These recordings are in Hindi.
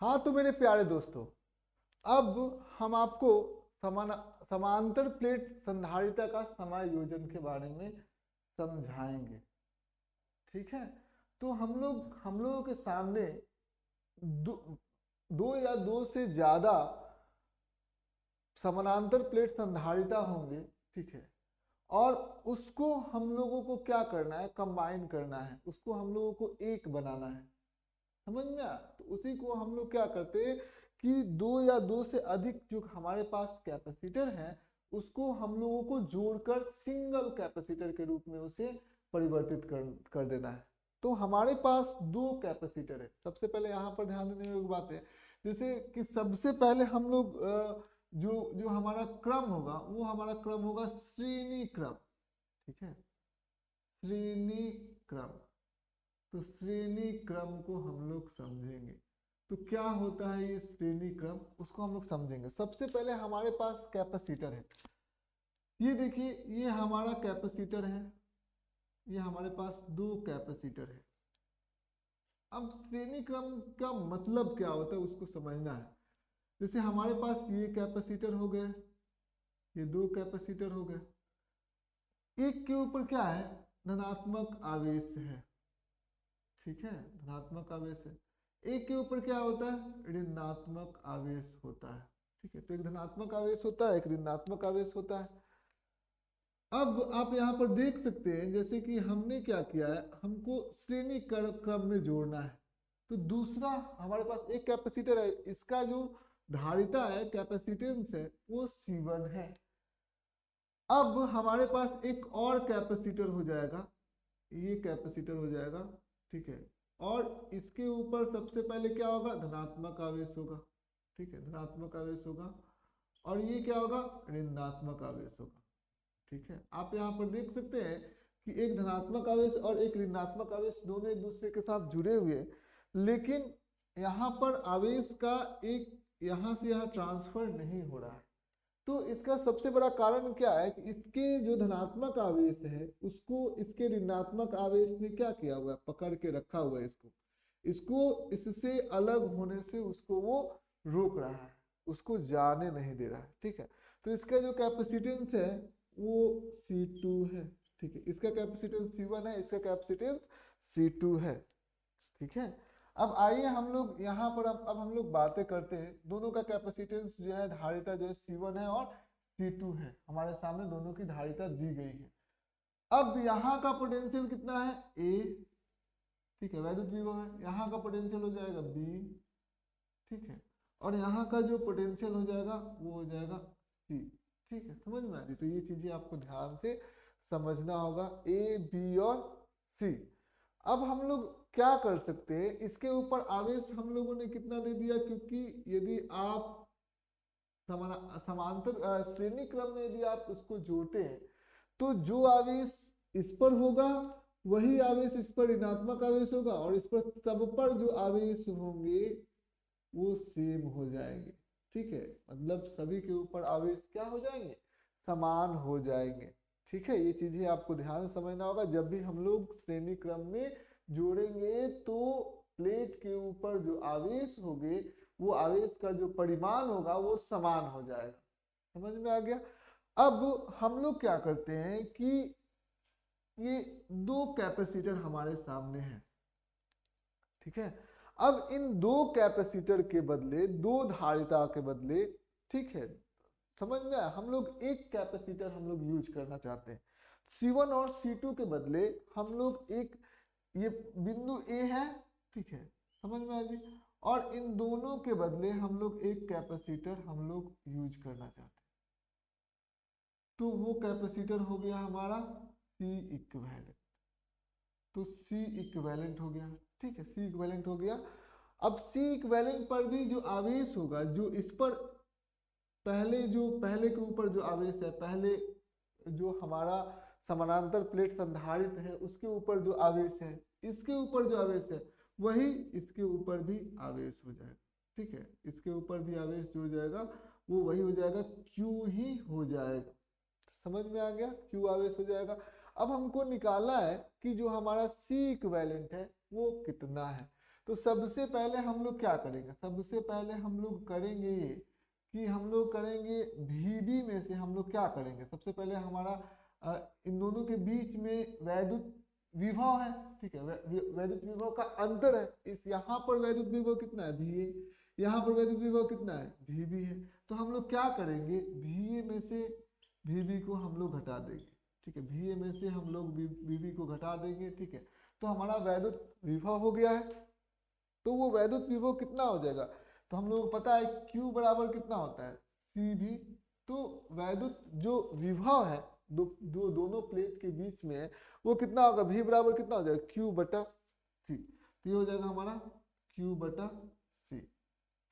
हाँ तो मेरे प्यारे दोस्तों, अब हम आपको समान समांतर प्लेट संधारिता का समायोजन के बारे में समझाएंगे। ठीक है, तो हम लोगों के सामने दो, दो या दो से ज्यादा समानांतर प्लेट संधारिता होंगे। ठीक है, और उसको हम लोगों को क्या करना है, कंबाइन करना है, उसको हम लोगों को एक बनाना है। समझ में आया? तो उसी को हम लोग क्या करते हैं कि दो या दो से अधिक जो हमारे पास कैपेसिटर है उसको हम लोगों को जोड़कर सिंगल कैपेसिटर के रूप में उसे परिवर्तित कर देना है। तो हमारे पास दो कैपेसिटर है। सबसे पहले यहाँ पर ध्यान देने योग्य बात है, जैसे कि सबसे पहले हम लोग जो जो हमारा क्रम होगा वो हमारा क्रम होगा श्रेणी क्रम। ठीक है, श्रेणी क्रम। तो श्रेणी क्रम को हम लोग समझेंगे। तो क्या होता है ये श्रेणी क्रम, उसको हम लोग समझेंगे। सबसे पहले हमारे पास कैपेसिटर है। ये देखिए, ये हमारा कैपेसिटर है, ये हमारे पास दो कैपेसिटर है। अब श्रेणी क्रम का मतलब क्या होता है उसको समझना है। जैसे हमारे पास ये कैपेसिटर हो गए, ये दो कैपेसिटर हो गए, एक के ऊपर क्या है, धनात्मक आवेश है। ठीक है, धनात्मक आवेश है। एक के ऊपर क्या होता है, ऋणात्मक आवेश होता है। ठीक है, तो एक धनात्मक आवेश होता है, एक ऋणात्मक आवेश होता है। अब आप यहाँ पर देख सकते हैं जैसे कि हमने क्या किया है, हमको श्रेणी क्रम में जोड़ना है। तो दूसरा हमारे पास एक कैपेसिटर है, इसका जो धारिता है, कैपेसिटेंस है, वो C1 है। अब हमारे पास एक और कैपेसिटर हो जाएगा, ये कैपेसिटर हो जाएगा। ठीक है, और इसके ऊपर सबसे पहले क्या होगा, धनात्मक आवेश होगा। ठीक है, धनात्मक आवेश होगा, और ये क्या होगा, ऋणात्मक आवेश होगा। ठीक है, आप यहाँ पर देख सकते हैं कि एक धनात्मक आवेश और एक ऋणात्मक आवेश दोनों एक दूसरे के साथ जुड़े हुए हैं, लेकिन यहाँ पर आवेश का एक यहाँ से यहाँ ट्रांसफर नहीं हो रहा है। तो इसका सबसे बड़ा कारण क्या है कि इसके जो धनात्मक आवेश है उसको इसके ऋणात्मक आवेश ने क्या किया हुआ है, पकड़ के रखा हुआ है। इसको इसको इससे अलग होने से उसको वो रोक रहा है, उसको जाने नहीं दे रहा है। ठीक है, तो इसका जो कैपेसिटेंस है वो C2 है। ठीक है, इसका कैपेसिटेंस C1 है, इसका कैपेसिटेंस C2 है। ठीक है, अब आइए हम लोग यहाँ पर अब हम लोग बातें करते हैं। दोनों का कैपेसिटेंस जो है, धारिता जो है C1 है और C2 है, हमारे सामने दोनों की धारिता दी गई है। अब यहाँ का पोटेंशियल कितना है, A। ठीक है, वैद्युत विभव है। यहाँ का पोटेंशियल हो जाएगा B। ठीक है, और यहाँ का जो पोटेंशियल हो जाएगा वो हो जाएगा C। ठीक है, समझ में आ रही? तो ये चीजें आपको ध्यान से समझना होगा, A, B और C। अब हम लोग क्या कर सकते हैं, इसके ऊपर आवेश हम लोगों ने कितना दे दिया, क्योंकि यदि आप समांतर श्रेणी क्रम में यदि आप उसको जोड़ते हैं तो जो आवेश इस पर होगा वही आवेश इस पर ऋणात्मक आवेश होगा, और इस पर सब पर जो आवेश होंगे वो सेम हो जाएंगे। ठीक है, मतलब सभी के ऊपर आवेश क्या हो जाएंगे, समान हो जाएंगे। ठीक है, ये चीजें आपको ध्यान से समझना होगा। जब भी हम लोग श्रेणी क्रम में जोड़ेंगे तो प्लेट के ऊपर जो आवेश होंगे वो आवेश का जो परिमाण होगा वो समान हो जाएगा। समझ में आ गया? अब हम लोग क्या करते हैं कि ये दो कैपेसिटर हमारे सामने हैं। ठीक है, अब इन दो कैपेसिटर के बदले, दो धारिता के बदले, ठीक है, समझ में आया, हम लोग एक कैपेसिटर हम लोग यूज करना चाहते हैं। C1 और C2 के बदले हम लोग एक, ये बिंदु A है। ठीक है, समझ में आ गई, और इन दोनों के बदले हम लोग एक कैपेसिटर हम लोग यूज करना चाहते हैं। तो वो कैपेसिटर हो गया हमारा C इक्विवेलेंट। तो C इक्विवेलेंट हो गया। ठीक है, C इक्विवेलेंट हो गया। अब C इक्विवेलेंट पर भी जो आवेश होगा, जो इस पर पहले के ऊपर जो आवेश है, पहले जो हमारा समानांतर प्लेट संधारित है उसके ऊपर जो आवेश है, इसके ऊपर जो आवेश है वही इसके ऊपर भी आवेश हो जाएगा। ठीक है, इसके ऊपर भी आवेश जो हो जाएगा वो वही हो जाएगा, Q ही हो जाएगा। समझ में आ गया, Q आवेश हो जाएगा। अब हमको निकालना है कि जो हमारा C इक्विवेलेंट है वो कितना है। तो सबसे पहले हम लोग क्या करेंगे, सबसे पहले हम लोग करेंगे ये कि हम लोग करेंगे VB में से हम लोग क्या करेंगे, सबसे पहले हमारा इन दोनों के बीच में वैद्युत विभव है, ठीक है, वैद्युत विभव का अंतर है, इस यहाँ पर वैद्युत विभव कितना है VA, यहाँ पर वैद्युत विभव कितना है VB है। तो हम लोग क्या करेंगे, VA में से VB को हम लोग घटा देंगे, ठीक है, VA में से हम लोग VB को घटा देंगे, ठीक है। तो हमारा वैद्युत विभव हो गया है। तो वो वैद्युत विभव कितना हो जाएगा, तो हम लोगों को पता है Q बराबर कितना होता है CV। तो वैद्युत जो विभव है दोनों प्लेट के बीच में है वो कितना होगा, V बराबर कितना हो जाएगा Q बटा C। तो ये हो जाएगा हमारा Q बटा C,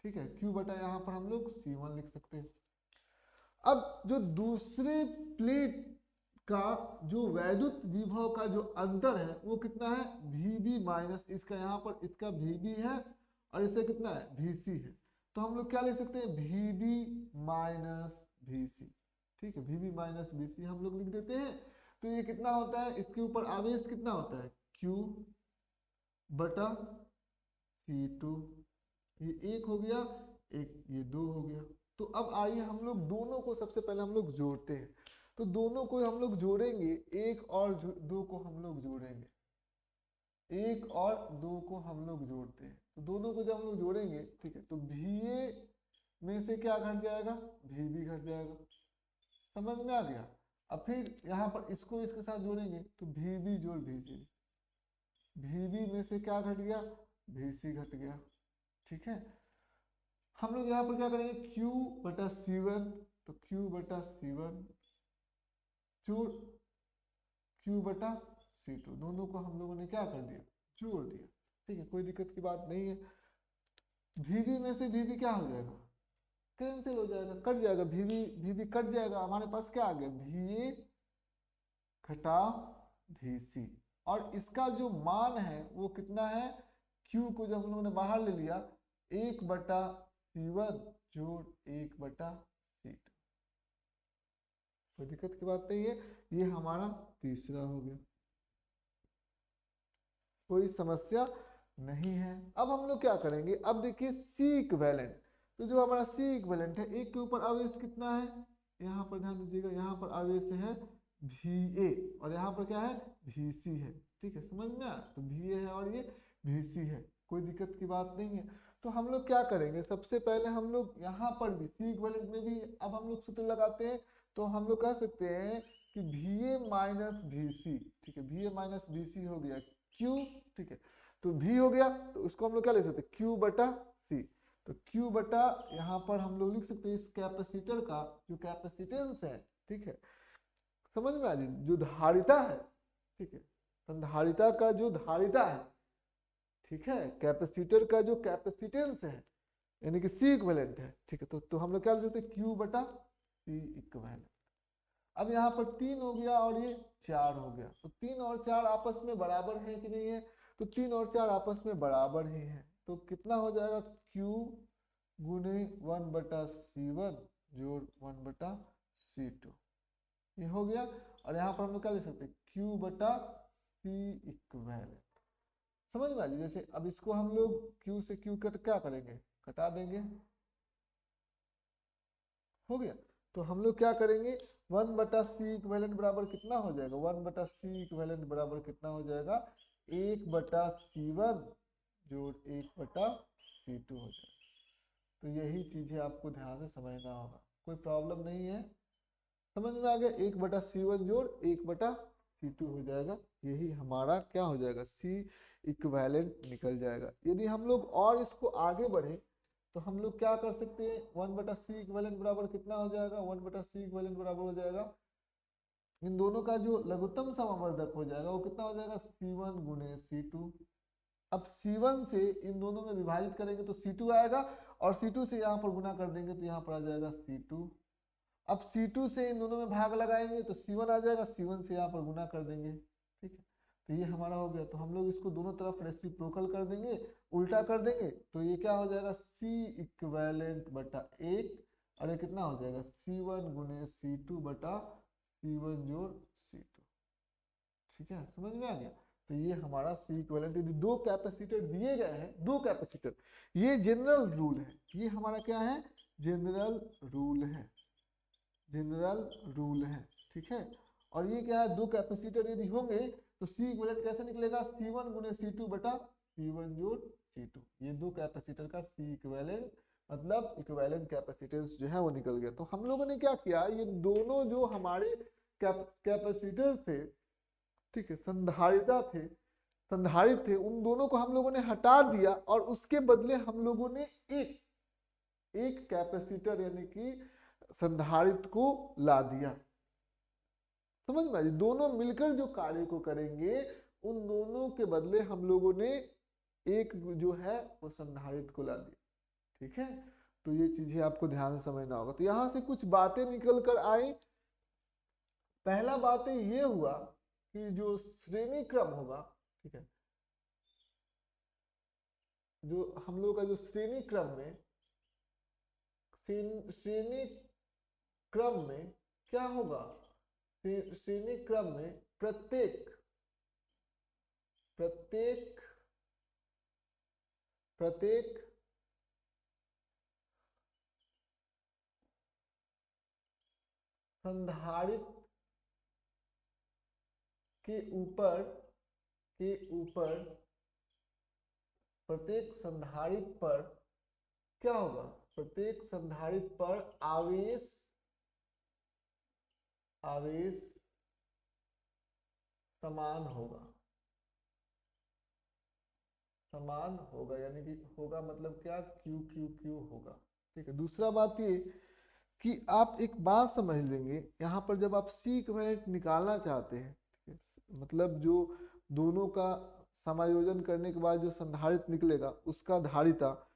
ठीक है। Q बटा यहाँ पर हम लोग C1 लिख सकते हैं। अब जो दूसरे प्लेट का जो वैद्युत विभव का जो अंतर है वो कितना है VB माइनस इसका, यहाँ पर इसका VB है और इससे कितना है VC है। तो हम लोग क्या लिख सकते हैं VB माइनस VC, ठीक है, VB माइनस VC हम लोग लिख देते हैं। तो ये कितना होता है, इसके ऊपर आवेश कितना होता है Q बटा C2, ये 1 हो गया, एक ये 2 हो गया। तो अब आइए हम लोग दोनों को सबसे पहले हम लोग जोड़ते हैं। तो दोनों को हम लोग जोड़ेंगे, 1 और 2 को हम लोग जोड़ेंगे, 1 और 2 को हम लोग जोड़ते हैं। तो दोनों को जब हम लोग जोड़ेंगे, ठीक है, तो VA में से क्या घट जाएगा VB घट जाएगा, समझ में आ गया। अब फिर यहाँ पर इसको इसके साथ जोड़ेंगे तो VB जोड़ VC, VB में से क्या घट गया VC घट गया, ठीक है। हम लोग यहाँ पर क्या करेंगे Q बटा C1, तो Q बटा C1 जोड़ Q बटा C2, दोनों को हम लोगों ने क्या कर दिया जोड़ दिया, ठीक है, कोई दिक्कत की बात नहीं है। VB में से VB क्या हो जाएगा कैंसिल हो जाएगा, कट जाएगा, VB कट जाएगा, हमारे पास क्या आ गया VA घटा VC। और इसका जो मान है वो कितना है, Q को जब हम लोगों ने बाहर ले लिया 1 बटा C1 जोड़ 1 बटा C2, कोई दिक्कत की बात नहीं है। ये हमारा तीसरा हो गया, कोई समस्या नहीं है। अब हम लोग क्या करेंगे, अब देखिए C इक्विवेलेंट, तो जो हमारा C इक्विवेलेंट है, एक के ऊपर आवेश कितना है, यहाँ पर ध्यान दीजिएगा, यहाँ पर आवेश है VA और यहाँ पर क्या है VC है, ठीक है, समझ में आया। तो VA है और ये VC है, कोई दिक्कत की बात नहीं है। तो हम लोग क्या करेंगे, सबसे पहले हम लोग यहाँ पर भी C इक्विवेलेंट में भी अब हम लोग सूत्र लगाते हैं। तो हम लोग कह सकते हैं कि VA माइनस VC, ठीक है, VA माइनस VC हो गया Q, ठीक है, तो V हो गया, तो उसको हम लोग क्या लिख सकते हैं Q बटा C। तो Q बटा यहाँ पर हम लोग लिख सकते हैं इस कैपेसिटर का जो कैपेसिटेंस है, ठीक है, समझ में आ जाए, जो धारिता है, ठीक है, संधारिता का जो धारिता है, ठीक है, कैपेसिटर का जो कैपेसिटेंस है यानी कि C इक्विवेलेंट है, ठीक है। तो हम लोग क्या लिख सकते हैं Q बटा C इक्विवेलेंट। अब यहाँ पर 3 हो गया और ये 4 हो गया, तो 3 और 4 आपस में बराबर है कि नहीं है, तो 3 और 4 आपस में बराबर ही है। तो कितना हो जाएगा Q गुने 1 बटा C1 जोड़ 1 बटा C2, ये हो गया। और यहाँ पर हम लोग क्या लिख सकते हैं Q बटा C इक्विवेलेंट, समझ में आ गया। जैसे अब इसको हम लोग Q से Q कट क्या करेंगे कटा देंगे, हो गया। तो हम लोग क्या करेंगे 1 बटा C इक्विवेलेंट बराबर कितना हो जाएगा, 1 बटा C इक्विवेलेंट बराबर कितना हो जाएगा 1 बटा C1 जोड़ 1 बटा C2 हो जाएगा। तो यही चीजें आपको ध्यान से समझना होगा, कोई प्रॉब्लम नहीं है, समझ में आ गया। 1 बटा C1 जोड़ 1 बटा C2 हो जाएगा, यही हमारा क्या हो जाएगा C इक्विवेलेंट निकल जाएगा। यदि हम लोग और इसको आगे बढ़े तो हम लोग क्या कर सकते हैं, 1 बटा C इक्विवेलेंट बराबर कितना हो जाएगा, 1 बटा C इक्विवेलेंट बराबर हो जाएगा इन दोनों का जो लघुत्तम समावर्धक हो जाएगा वो कितना हो जाएगा C1 गुने C2। अब C1 से इन दोनों में विभाजित करेंगे तो C2 आएगा और C2 से यहाँ पर गुना कर देंगे तो यहाँ पर आ जाएगा C2। अब C2 से इन दोनों में भाग लगाएंगे तो C1 आ जाएगा, C1 से यहाँ पर गुना कर देंगे, ठीक है। तो ये हमारा हो गया। तो हम लोग इसको दोनों तरफ रेसिप्रोकल कर देंगे, उल्टा कर देंगे, तो ये क्या हो जाएगा C इक्विवेलेंट बटा 1 और ये कितना हो जाएगा C1 गुने C2 बटा C1 जोड़ C2, ठीक है, समझ में आ गया। तो ये हमारा सी इक्विवेलेंट, यदि दो कैपेसिटर दिए गए हैं, दो कैपेसिटर, ये जनरल रूल है, ये हमारा क्या है, जनरल रूल है, जनरल रूल है, ठीक है। और ये क्या है, दो कैपेसिटर यदि होंगे तो सी इक्विवेलेंट कैसे निकलेगा, C1 गुने C2 बटा C1 जोड़ C2, ये दो कैपेसिटर का सी इक्विवेलेंट मतलब इक्विवेलेंट कैपेसिटेंस जो है वो निकल गया। तो हम लोगों ने क्या किया, ये दोनों जो हमारे कैपेसिटर थे, ठीक है, संधारित थे, उन दोनों को हम लोगों ने हटा दिया और उसके बदले हम लोगों ने एक कैपेसिटर यानी कि संधारित को ला दिया। समझ में आई, दोनों मिलकर जो कार्य को करेंगे उन दोनों के बदले हम लोगों ने एक जो है वो संधारित को ला दिया, ठीक है। तो ये चीजें आपको ध्यान से समझना होगा। तो यहां से कुछ बातें निकल कर आई। पहला बात ये हुआ कि जो श्रेणी क्रम होगा, ठीक है, जो हम लोग का जो श्रेणी क्रम में क्या होगा, श्रेणी क्रम में प्रत्येक संधारित के ऊपर प्रत्येक संधारित पर क्या होगा, प्रत्येक संधारित पर आवेश समान होगा, यानी कि होगा मतलब क्या, क्यू क्यू क्यू होगा, ठीक है। दूसरा बात ये कि आप एक बात समझ लेंगे, यहाँ पर जब आप सी इक्विवेलेंट निकालना चाहते हैं, मतलब जो दोनों का समायोजन करने के बाद जो संधारित निकलेगा उसका धारिता,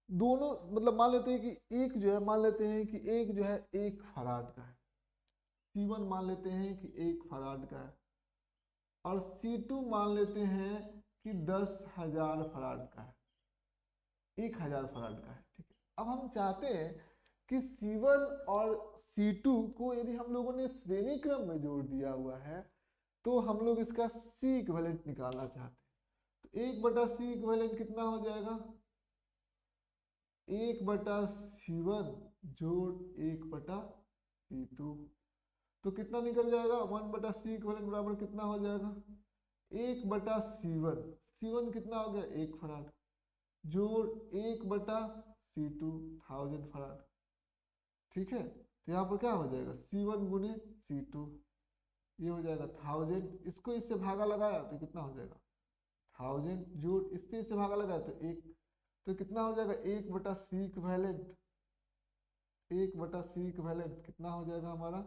दोनों मतलब मान लेते हैं कि एक जो है, मान लेते हैं कि एक जो है 1 फराड का है, C1 मान लेते हैं कि 1 फराड का है, और C2 मान लेते हैं कि 10,000 फराड का है, 1000 फराड का है, ठीक है। अब हम चाहते हैं कि C1 और C2 को यदि हम लोगों ने श्रेणी क्रम में जोड़ दिया हुआ है तो हम लोग इसका सी इक्विवेलेंट निकालना चाहते हैं। तो 1/C इक्विवेलेंट कितना हो जाएगा, 1/C1 जोड़ 1/C2, तो कितना निकल जाएगा, 1/C इक्विवेलेंट बराबर कितना हो जाएगा, 1/C1, C1 कितना हो गया 1 फराड, जोड़ 1/C2 1000 फराड, ठीक है। तो यहाँ पर क्या हो जाएगा, C1 गुने C2, ये हो जाएगा 1000, इसको इससे भागा लगाया तो कितना हो जाएगा 1000, जोड़ इससे भागा लगाया तो 1, तो कितना हो जाएगा 1/C इक्विवेलेंट, 1/C इक्विवेलेंट कितना हो जाएगा हमारा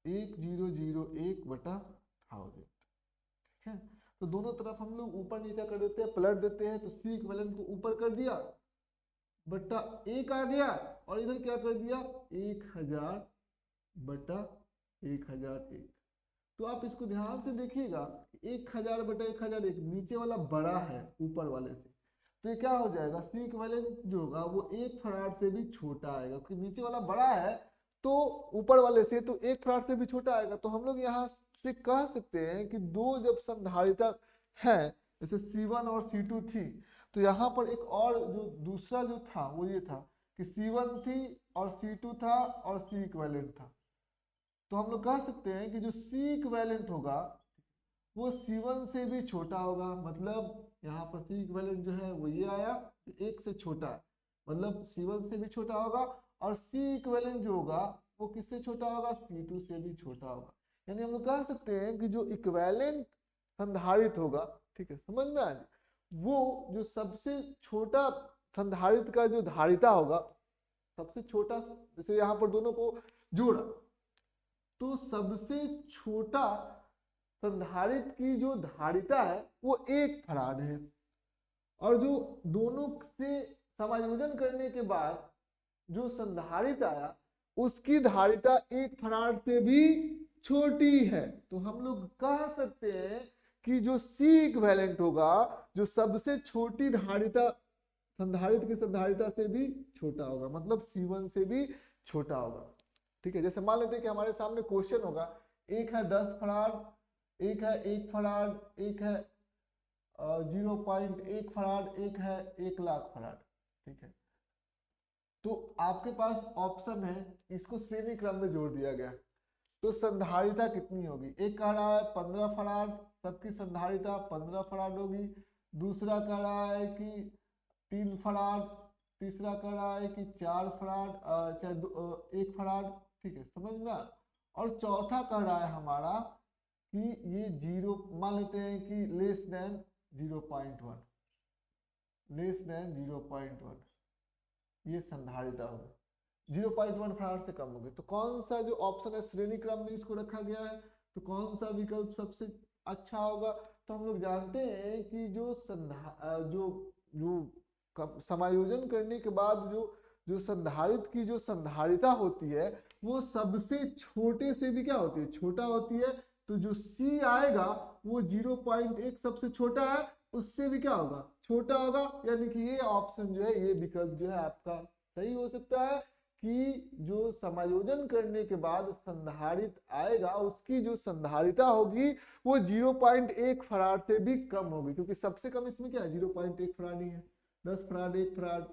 1001/1000, ठीक है। तो दोनों तरफ हम लोग ऊपर नीचे कर देते हैं, पलट देते हैं, तो सी इक्विवेलेंट को ऊपर कर दिया बटा 1 आ गया, और इधर क्या कर दिया 1000/1001। तो आप इसको ध्यान से देखिएगा, 1000/1001 नीचे वाला बड़ा है ऊपर वाले से, तो ये क्या हो जाएगा, सी इक्विवेलेंट जो होगा वो 1 फराड से भी छोटा आएगा, क्योंकि नीचे वाला बड़ा है तो ऊपर वाले से तो 1 फराड से भी छोटा आएगा। तो हम लोग यहाँ से कह सकते हैं कि दो जब संधारिता है, जैसे C1 और C2 थी, तो यहाँ पर एक और जो दूसरा जो था वो ये था कि C1 थी और C2 था और सी इक्विवेलेंट था। तो हम लोग कह सकते हैं कि जो सी इक्विवेलेंट होगा वो C1 से भी छोटा होगा, मतलब यहाँ पर सी इक्विवेलेंट जो है वो ये आया, 1 से छोटा है, मतलब C1 से भी छोटा होगा, और सी इक्विवेलेंट जो होगा वो किससे छोटा होगा, C2 से भी छोटा होगा। यानी हम लोग कह सकते हैं कि जो इक्विवेलेंट संधारित होगा, ठीक है, समझ में आए, वो जो सबसे छोटा संधारित का जो धारिता होगा, सबसे छोटा, जैसे यहाँ पर दोनों को जोड़ा तो सबसे छोटा संधारित की जो धारिता है वो 1 फराड है, और जो दोनों से समायोजन करने के बाद जो संधारित आया उसकी धारिता 1 फराड से भी छोटी है। तो हम लोग कह सकते हैं कि जो सी इक्विवेलेंट होगा जो सबसे छोटी धारिता संधारित की संधारिता से भी छोटा होगा, मतलब C1 से भी छोटा होगा, ठीक है। जैसे मान लेते हैं कि हमारे सामने क्वेश्चन होगा, एक है 10 फराड, एक है 1 फराड, एक है 0.1 फराड, एक है 1 लाख फराड। ठीक है, तो आपके पास ऑप्शन है, इसको श्रेणी क्रम में जोड़ दिया गया। तो संधारिता कितनी होगी? एक कह रहा है 15 फराड, सबकी संधारिता 15 फराड होगी। दूसरा कह रहा है कि 3 फराड, तीसरा कह रहा है कि 4 फराड, चाहे 1 फराड। ठीक है, समझ में आया? और चौथा कह रहा है हमारा कि ये 0, मान लेते हैं कि लेस देन 0.1, लेस देन 0.1, ये संधारिता होगी। 0.1 फराड से कम होगी। तो कौन सा जो ऑप्शन है श्रेणी क्रम में इसको रखा गया है, तो कौन सा विकल्प सबसे अच्छा होगा? तो हम लोग जानते हैं कि जो समायोजन करने के बाद जो जो संधारित की जो संधारिता होती है वो सबसे छोटे से भी क्या होती है, छोटा होती है। तो जो C आएगा वो 0.1 सबसे छोटा है, उससे भी क्या होगा, छोटा होगा। यानी कि ये ऑप्शन जो है, ये विकल्प जो है आपका सही हो सकता है कि जो समायोजन करने के बाद संधारित आएगा उसकी जो संधारिता होगी वो 0.1 फराड से भी कम होगी, क्योंकि सबसे कम इसमें क्या है, 0.1 फराड ही है। 10 फराड, 1 फराड,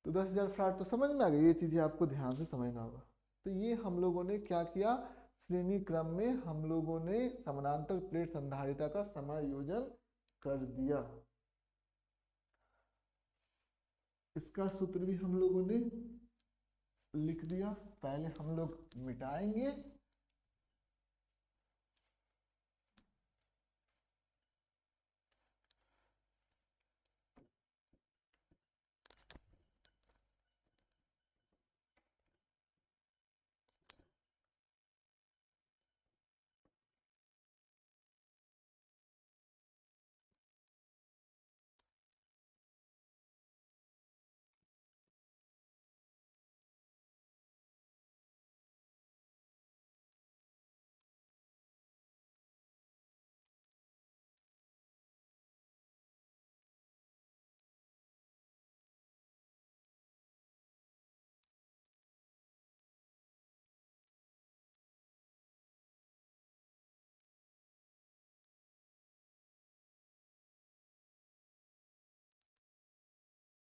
तो 10,000 फराड। तो समझ में आ गई, ये चीजें आपको ध्यान से समझना होगा। तो ये हम लोगों ने क्या किया, श्रेणी क्रम में हम लोगों ने समानांतर प्लेट संधारिता का समायोजन कर दिया। इसका सूत्र भी हम लोगों ने लिख दिया। पहले हम लोग मिटाएंगे,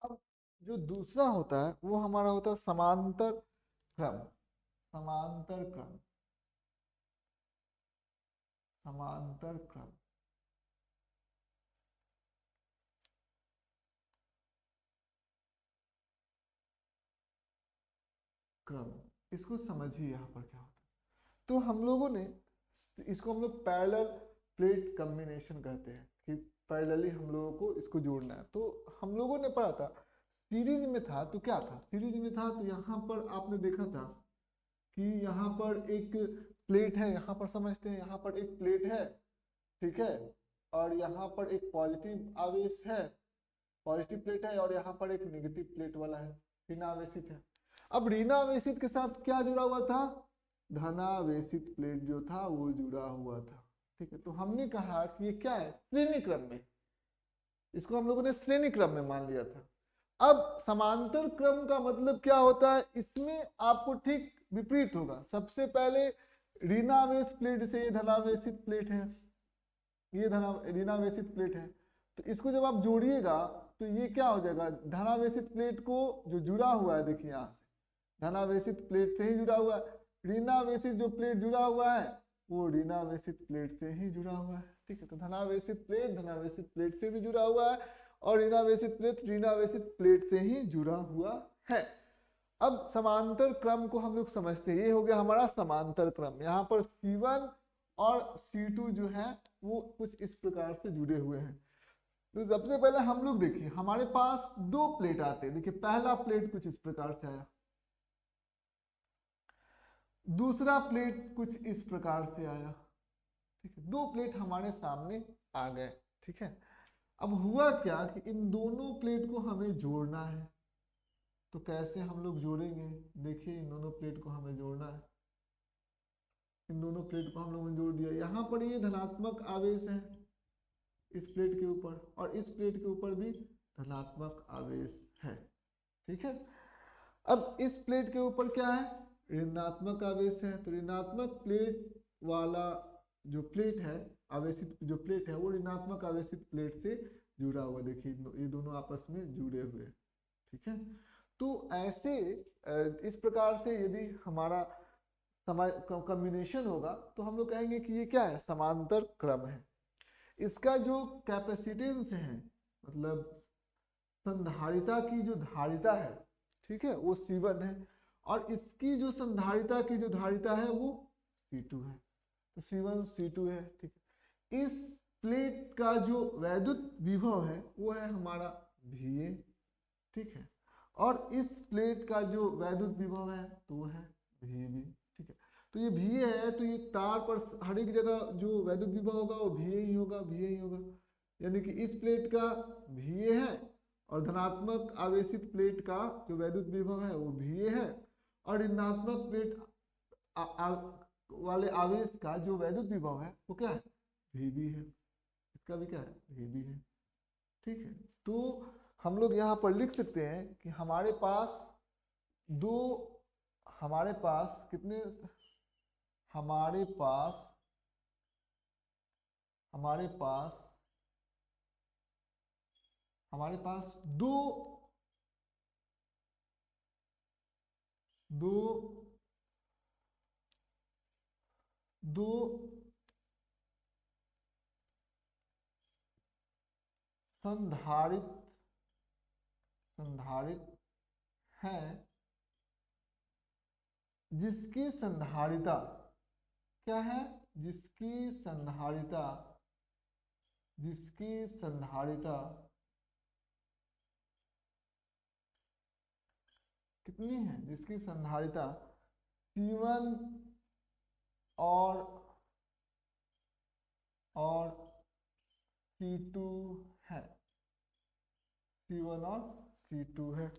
अब जो दूसरा होता है वो हमारा होता है समांतर क्रम। समांतर क्रम, समांतर क्रम, क्रम, इसको समझिए यहाँ पर क्या होता है। तो हम लोगों ने इसको हम लोग पैरेलल प्लेट कॉम्बिनेशन कहते हैं कि पैरेलली हम लोगों को इसको जोड़ना है। तो हम लोगों ने पढ़ा था सीरीज में था, तो क्या था, सीरीज में था तो यहाँ पर आपने देखा था कि यहाँ पर एक प्लेट है, यहाँ पर समझते हैं, यहाँ पर एक प्लेट है, ठीक है, और यहाँ पर एक पॉजिटिव आवेश है, पॉजिटिव प्लेट है, और यहाँ पर एक नेगेटिव प्लेट वाला है, ऋणावेशित है। अब ऋणावेशित के साथ क्या जुड़ा हुआ था, धनावेशित प्लेट जो था वो जुड़ा हुआ था। ठीक है, तो हमने कहा कि ये क्या है, श्रेणी क्रम में, इसको हम लोगों ने श्रेणी क्रम में मान लिया था। अब समांतर क्रम का मतलब क्या होता है, इसमें आपको ठीक विपरीत होगा। सबसे पहले ऋणावेश प्लेट से ये धनावेशित प्लेट है, ये ऋणावेशित प्लेट है, तो इसको जब आप जोड़िएगा तो ये क्या हो जाएगा, धनावेशित प्लेट को जो जुड़ा हुआ है, देखिए यहाँ से धनावेशित प्लेट से ही जुड़ा हुआ है, ऋणावेशित जो प्लेट जुड़ा हुआ है वो ऋणावेशित प्लेट से ही जुड़ा हुआ है। ठीक है, तो धनावेशित प्लेट धनावेशित प्लेट से भी जुड़ा हुआ है और ऋणावेशित प्लेट ऋणावेशित प्लेट से ही जुड़ा हुआ है। अब समांतर क्रम को हम लोग समझते हैं, ये हो गया हमारा समांतर क्रम। यहाँ पर C1 और C2 जो है वो कुछ इस प्रकार से जुड़े हुए हैं। तो सबसे पहले हम लोग देखिए हमारे पास 2 प्लेट आते हैं। देखिए पहला प्लेट कुछ इस प्रकार से आया, दूसरा प्लेट कुछ इस प्रकार से आया। ठीक है, 2 प्लेट हमारे सामने आ गए। ठीक है, अब हुआ क्या कि इन दोनों प्लेट को हमें जोड़ना है। तो कैसे हम लोग जोड़ेंगे, देखिए इन दोनों प्लेट को हमें जोड़ना है। इन दोनों प्लेट को हम लोगों ने जोड़ दिया। यहाँ पर ये धनात्मक आवेश है इस प्लेट के ऊपर, और इस प्लेट के ऊपर भी धनात्मक आवेश है। ठीक है, अब इस प्लेट के ऊपर क्या है, ऋणात्मक आवेश है तो ऋणात्मक प्लेट वाला जो प्लेट है, आवेशित जो प्लेट है, वो ऋणात्मक आवेशित प्लेट से जुड़ा हुआ। देखिए ये दोनों आपस में जुड़े हुए, ठीक है। तो ऐसे इस प्रकार से यदि हमारा कॉम्बिनेशन होगा तो हम लोग कहेंगे कि ये क्या है, समांतर क्रम है। इसका जो कैपेसिटेंस है, मतलब संधारिता की जो धारिता है, ठीक है, वो C1 है, और इसकी जो संधारिता की जो धारिता है वो C2 है। तो C1 C2 है, ठीक है। इस प्लेट का जो वैद्युत विभव है वो है हमारा VA, ठीक है, और इस प्लेट का जो वैद्युत विभव है तो वो है VB, ठीक है। तो ये VA है तो ये तार पर हर एक जगह जो वैद्युत विभव होगा वो VA ही होगा, VA ही होगा। यानी कि इस प्लेट का VA है और धनात्मक आवेशित प्लेट का जो वैद्युत विभव है वो VA है, और ऋणात्मक प्लेट वाले आवेश का जो वैद्युत विभव है वो क्या है, VB है। इसका भी क्या है, VB है, ठीक है। तो हम लोग यहाँ पर लिख सकते हैं कि हमारे पास कितने, हमारे पास दो संधारित हैं जिसकी संधारिता क्या है, जिसकी संधारिता कितनी है, जिसकी संधारिता C1 और C2 है, C1 और C2 है।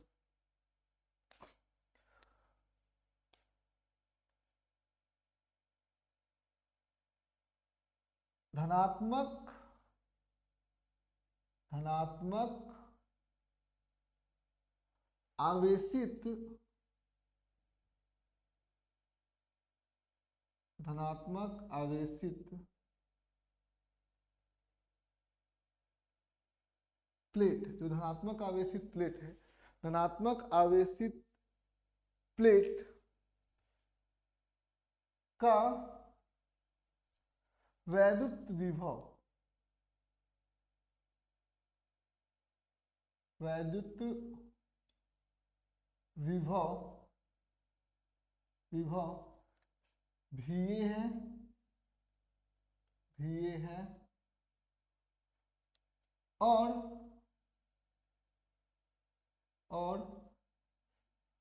धनात्मक आवेशित प्लेट, जो धनात्मक आवेशित प्लेट है, धनात्मक आवेशित प्लेट का वैद्युत विभव VA है और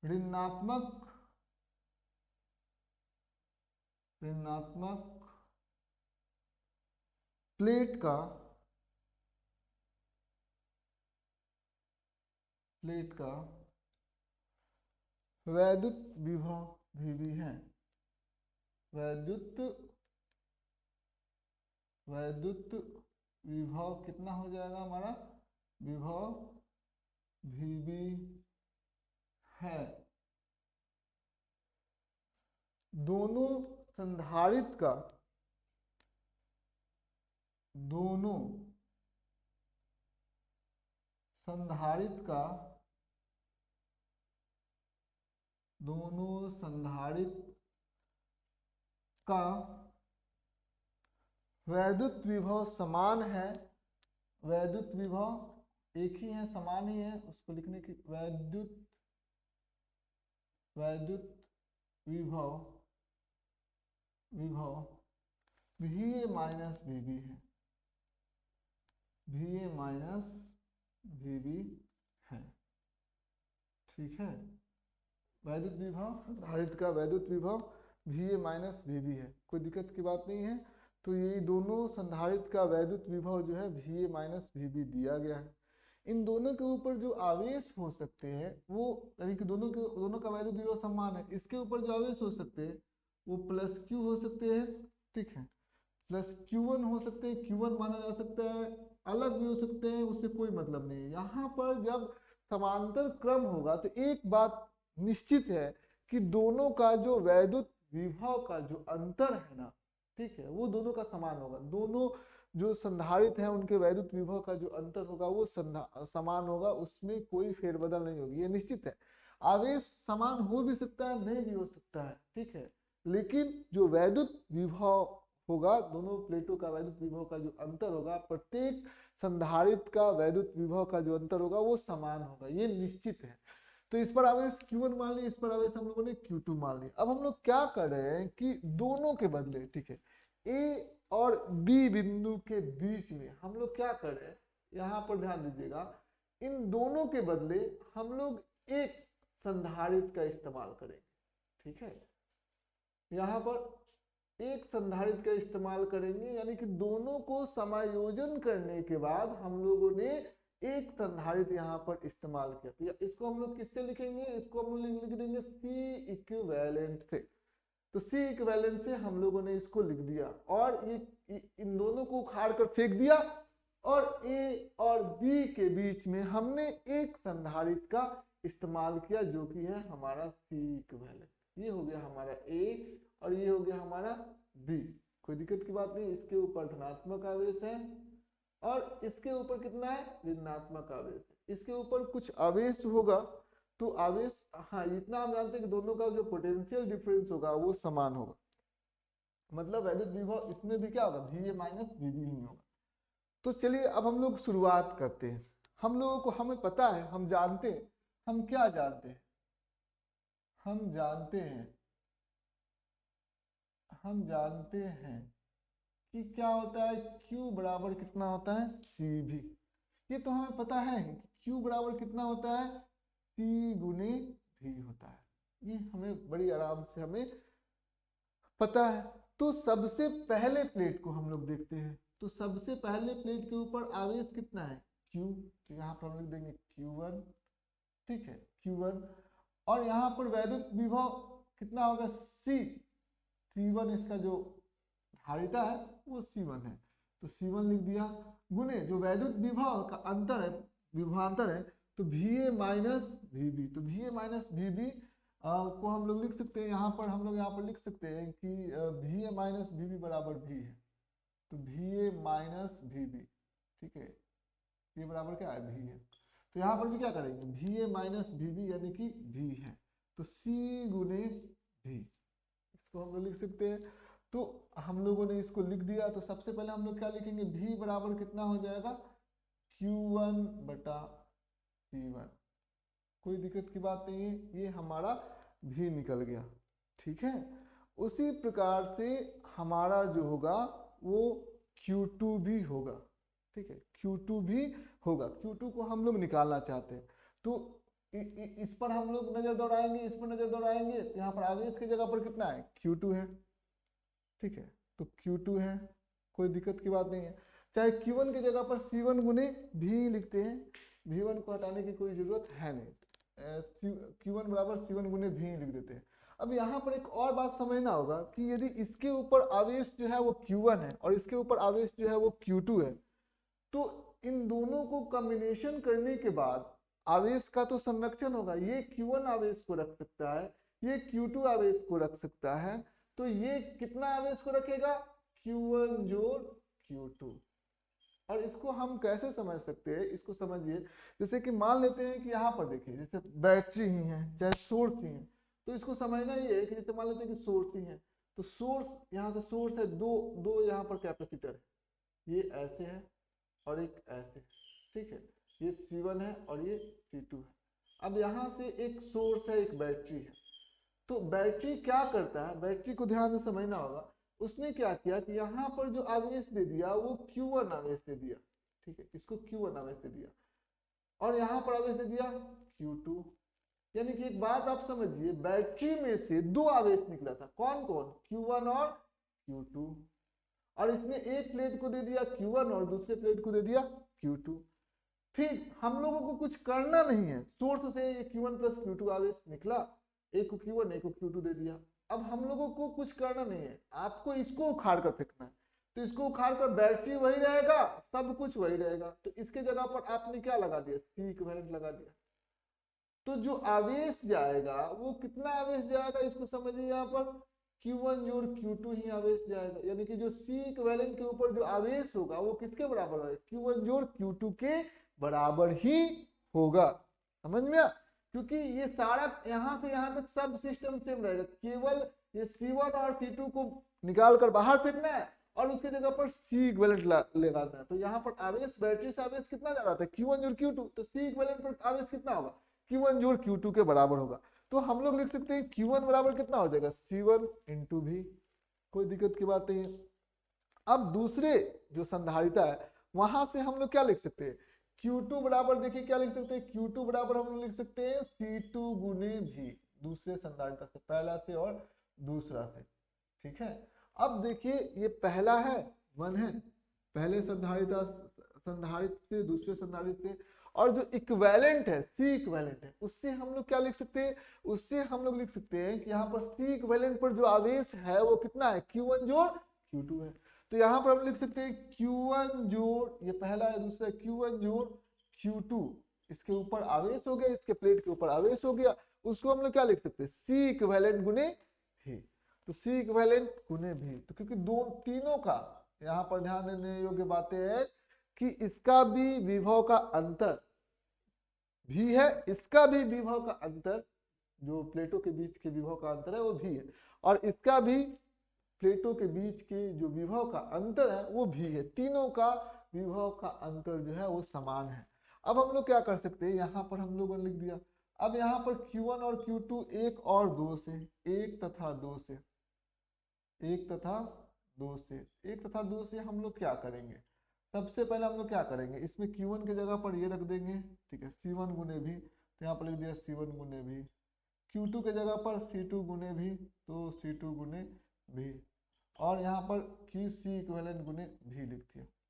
ऋणात्मक प्लेट का वैद्युत विभव VB है। वैद्युत विभव कितना हो जाएगा हमारा, विभव VB है। दोनों संधारित का वैद्युत विभव समान है, वैद्युत विभव एक ही है, समान ही है, उसको लिखने की वैद्युत विभव VA माइनस VB है, VA माइनस VB है, ठीक है। वैद्युत विभव, संधारित्र का वैद्युत विभव VA माइनस VB है, कोई दिक्कत की बात नहीं है। तो ये दोनों संधारित्र का वैद्युत विभव जो है VA माइनस VB दिया गया है। इन दोनों के ऊपर जो आवेश हो सकते हैं वो, यानी कि दोनों का वैद्युत विभव समान है, इसके ऊपर जो आवेश हो सकते हैं वो प्लस Q हो सकते हैं, ठीक है, प्लस Q1 हो सकते हैं, Q1 माना जा सकता है, अलग भी हो सकते हैं, उससे कोई मतलब नहीं है। यहाँ पर जब समांतर क्रम होगा तो एक बात निश्चित है कि दोनों का जो वैद्युत विभव का जो अंतर है ना, ठीक है, वो दोनों का समान होगा। दोनों जो संधारित्र हैं उनके वैद्युत विभव का जो अंतर होगा वो समान होगा, उसमें कोई फेरबदल नहीं होगी, ये निश्चित है। आवेश समान हो भी सकता है, नहीं भी हो सकता है, ठीक है, लेकिन जो वैद्युत विभव होगा, दोनों प्लेटों का वैद्युत विभव का जो अंतर होगा, प्रत्येक संधारित्र का वैद्युत विभव का जो अंतर होगा वो समान होगा, ये निश्चित है। तो इस पर आवेश Q1 मान लिया, इस पर आवेश हम लोगों ने Q2 मान लिया। अब हम लोग क्या कर रहे हैं कि दोनों के बदले, ठीक है, A और B बिंदु के बीच में हम लोग क्या कर रहे हैं, यहाँ पर ध्यान दीजिएगा, इन दोनों के बदले हम लोग एक संधारित्र का इस्तेमाल करेंगे, ठीक है, यहाँ पर एक संधारित्र का इस्तेमाल करेंगे, यानी कि दोनों को समायोजन करने के बाद हम लोगों ने एक संधारित्र यहाँ पर इस्तेमाल किया। तो इसको हम लोग किससे लिखेंगे, इसको हम लोग लिख देंगे सी इक्विवेलेंट से। तो सी इक्विवेलेंट से हम लोगों ने इसको लिख दिया और ये इन दोनों को उखाड़ कर फेंक दिया और A और B के बीच में हमने एक संधारित्र का इस्तेमाल किया जो कि है हमारा सी इक्विवेलेंट। ये हो गया हमारा A और ये हो गया हमारा B। कोई दिक्कत की बात नहीं, इसके ऊपर धनात्मक आवेश है और इसके ऊपर कितना है, ऋणात्मक आवेश है। इसके ऊपर कुछ आवेश होगा तो आवेश, हाँ इतना हम जानते हैं कि दोनों का जो पोटेंशियल डिफरेंस होगा वो समान होगा, मतलब वैद्युत विभव इसमें भी क्या होगा, VA माइनस VB ही होगा। तो चलिए अब हम लोग शुरुआत करते हैं। हम लोगों को, हमें पता है, हम जानते हैं, हम क्या जानते हैं, हम जानते हैं कि क्या होता है, Q बराबर कितना होता है, CV। ये तो हमें पता है कि Q बराबर कितना होता है, C गुने V होता है, ये हमें बड़ी आराम से हमें पता है। तो सबसे पहले प्लेट को हम लोग देखते हैं। तो सबसे पहले प्लेट के ऊपर आवेश कितना है, Q, तो यहाँ पर हम लिख देंगे Q1, ठीक है, Q1। और यहाँ पर वैद्युत विभव कितना होगा, C1, इसका जो धारिता है वो C1 है, तो C1 लिख दिया, गुने जो वैद्युत विभव का अंतर है, विभवांतर है, तो VA माइनस VB। तो VA माइनस VB को हम लोग लिख सकते हैं, यहाँ पर हम लोग यहाँ पर लिख सकते हैं कि VA माइनस VB बराबर V है। तो VA माइनस VB, ठीक है, ये बराबर क्या है, V है। तो यहाँ पर भी क्या करेंगे, VA माइनस VB यानी कि V है, तो C गुने V, इसको हम लोग लिख सकते हैं। तो हम लोगों ने इसको लिख दिया। तो सबसे पहले हम लोग क्या लिखेंगे, V बराबर कितना हो जाएगा, Q1 बटा C1। कोई दिक्कत की बात नहीं है, ये हमारा V निकल गया, ठीक है। उसी प्रकार से हमारा जो होगा वो Q2 भी होगा, ठीक है, Q2 भी होगा। Q2 को हम लोग निकालना चाहते हैं, तो इस पर हम लोग नजर दौड़ाएंगे, इस पर नजर दौड़ाएंगे। यहाँ पर आवेश की जगह पर कितना है, Q2 है, ठीक है, तो Q2 है, कोई दिक्कत की बात नहीं है। चाहे Q1 की जगह पर C1 गुने V लिखते हैं, V1 को हटाने की कोई जरूरत है नहीं, Q1 बराबर C1 गुने V लिख देते हैं। अब यहाँ पर एक और बात समझना होगा कि यदि इसके ऊपर आवेश जो है वो Q1 है और इसके ऊपर आवेश जो है वो Q2 है, तो इन दोनों को कॉम्बिनेशन करने के बाद आवेश का तो संरक्षण होगा। ये Q1 आवेश को रख सकता है, ये Q2 आवेश को रख सकता है, तो ये कितना आवेश को रखेगा, Q1 जोड़ Q2। और इसको हम कैसे समझ सकते हैं, इसको समझिए, जैसे कि मान लेते हैं कि यहाँ पर देखिए जैसे बैटरी ही है चाहे सोर्स ही है, तो इसको समझना ये है कि जैसे मान लेते हैं कि सोर्स ही है, तो सोर्स, यहाँ से सोर्स है, दो यहाँ पर कैपेसिटर है, ये ऐसे है और एक ऐसे, ठीक है, ये C1 है और ये C2 है। अब यहाँ से एक सोर्स है, एक बैटरी है, तो बैटरी क्या करता है, बैटरी को ध्यान से समझना होगा। उसने क्या किया कि यहाँ पर जो आवेश दे दिया वो Q1 आवेश दे दिया, ठीक है, इसको Q1 आवेश दे दिया, और यहाँ पर आवेश दे दिया Q2। यानी कि एक बात आप समझिए, बैटरी में से दो आवेश निकला था, कौन कौन, Q1 और Q2, और इसने एक प्लेट को दे दिया Q1 और दूसरे प्लेट को दे दिया Q2। फिर हम लोगों को कुछ करना नहीं है, सोर्स से ये Q1 प्लस Q2 आवेश निकला, एक को Q1 एक को Q2 दे दिया। अब हम लोगों को कुछ करना नहीं है, आपको इसको उखाड़ कर फेंकना है। तो इसको उखाड़ कर बैटरी वही रहेगा, सब कुछ वही रहेगा, तो इसके जगह पर आपने क्या लगा दिया, C इक्विवेलेंट लगा दिया। तो जो आवेश जाएगा वो कितना आवेश जाएगा, इसको समझिए यहाँ पर Q1 जोड़ Q2 ही आवेश जाएगा, यानी कि जो C इक्विवेलेंट के ऊपर जो आवेश होगा वो किसके बराबर होगा, Q1 जोड़ Q2 के बराबर ही होगा। समझ में? क्योंकि ये सारा यहाँ से यहाँ तक सब सिस्टम सेम रहेगा, केवल ये C1 और C2 को निकाल कर बाहर फेंकना है और उसके जगह पर C इक्विवेलेंट लगाना है। तो यहाँ पर आवेश, बैटरी से आवेश कितना जा रहा था, Q1 जोड़ Q2, तो C इक्विवेलेंट पर आवेश कितना होगा, Q1 जोड़ Q2 के बराबर होगा। तो हम लोग लिख सकते हैं Q1 बराबर कितना हो जाएगा, C1 इंटू भी, कोई दिक्कत की बात नहीं है। अब दूसरे जो संधारिता है वहां से हम लोग क्या लिख सकते हैं, Q2 बराबर, देखिए क्या लिख सकते हैं, Q2 बराबर हम लोग लिख सकते हैं C2 गुने भी, दूसरे संधारिता से, पहला से और दूसरा से। ठीक है, अब देखिए ये पहला है 1 है, पहले संधारिता संधारित से दूसरे संधारित से, और जो इक्विवेलेंट है C इक्विवेलेंट है उससे हम लोग क्या लिख सकते हैं, उससे हम लोग लिख सकते हैं कि यहाँ पर C इक्विवेलेंट पर जो आवेश है वो कितना है, Q1 जोड़ Q2 है। तो यहाँ पर हम लिख सकते हैं Q1 जोड़, ये पहला है, दूसरा Q1 जोड़ Q2, इसके ऊपर आवेश हो गया, इसके प्लेट के ऊपर आवेश हो गया, उसको हम लोग क्या लिख सकते हैं, C इक्विवेलेंट गुने भी। तो C इक्विवेलेंट गुने भी, तो क्योंकि दो तीनों का यहाँ पर ध्यान देने योग्य बातें है कि इसका भी विभव का अंतर भी है, इसका भी विभव का अंतर, जो प्लेटों के बीच के विभव का अंतर है वो भी है, और इसका भी प्लेटों के बीच के जो विभव का अंतर है वो भी है, तीनों का विभव का अंतर जो है वो समान है। अब हम लोग क्या कर सकते हैं, यहाँ पर हम लोगों ने लिख दिया, अब यहाँ पर Q1 और Q2 1 और 2 से, 1 तथा 2 से, 1 तथा 2 से, 1 तथा 2 से हम लोग क्या करेंगे, सबसे पहले हम लोग क्या करेंगे, इसमें Q1 की जगह पर ये रख देंगे, ठीक है, C1 गुने भी, तो यहाँ पर लिख दिया C1 गुने भी, Q2 के जगह पर C2 गुने भी, तो C2 गुने भी, और यहाँ पर QC इक्विवेलेंट गुने भी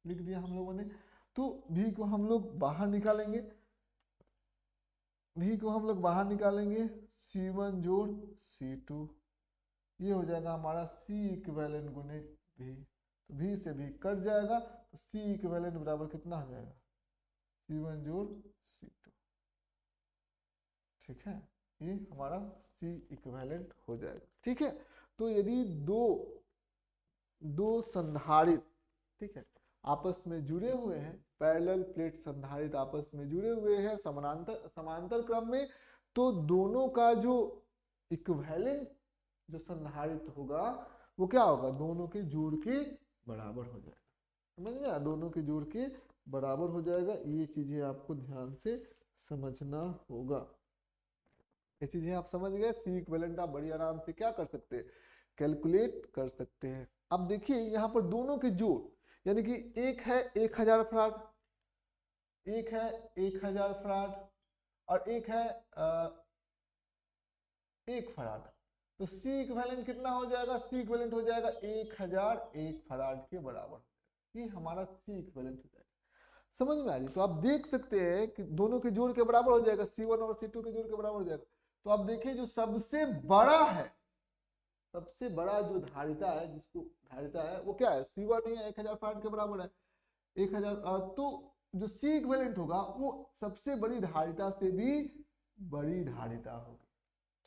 लिख दिया हम लोगों ने। तो भी को हम लोग बाहर निकालेंगे, भी को हम लोग बाहर निकालेंगे, C1 जोड़ C2, ये हो जाएगा हमारा C इक्विवेलेंट गुने भी, तो भी से भी कट जाएगा, तो C इक्विवेलेंट बराबर कितना हो जाएगा, C1 जोड़ C2। ठीक है, ये हमारा C इक्विवेलेंट हो जाएगा। ठीक है, तो यदि दो संधारित, ठीक है, आपस में जुड़े हुए हैं, पैरेलल प्लेट संधारित आपस में जुड़े हुए हैं समांतर क्रम में, तो दोनों का जो इक्विवेलेंट जो संधारित होगा वो क्या होगा, दोनों के जोड़ के बराबर हो जाएगा। समझ में आया, दोनों के जोड़ के बराबर हो जाएगा। ये चीजें आपको ध्यान से समझना होगा, ये चीजें आप समझ गए। C इक्विवेलेंट आप बड़ी आराम से क्या कर सकते हैं, कैलकुलेट कर सकते हैं। अब देखिए यहाँ पर दोनों के जोड़, यानी कि एक है 1000 फराड, एक है 1000 फराड, और एक है 1 फराड, तो C इक्विवेलेंट कितना हो जाएगा, C इक्विवेलेंट हो जाएगा 1001 फराड के बराबर, ये हमारा C इक्विवेलेंट हो जाएगा। समझ में आ रही, तो आप देख सकते हैं कि दोनों के जोड़ के बराबर हो जाएगा, C1 और C2 के जोड़ के बराबर हो जाएगा। तो आप देखिए जो सबसे बड़ा है, सबसे बड़ा जो धारिता है, जिसको धारिता है वो क्या है, C1 ही है, 1000 फराड के बराबर है, 1000, तो जो C इक्विवेलेंट होगा वो सबसे बड़ी धारिता से भी बड़ी धारिता होगी।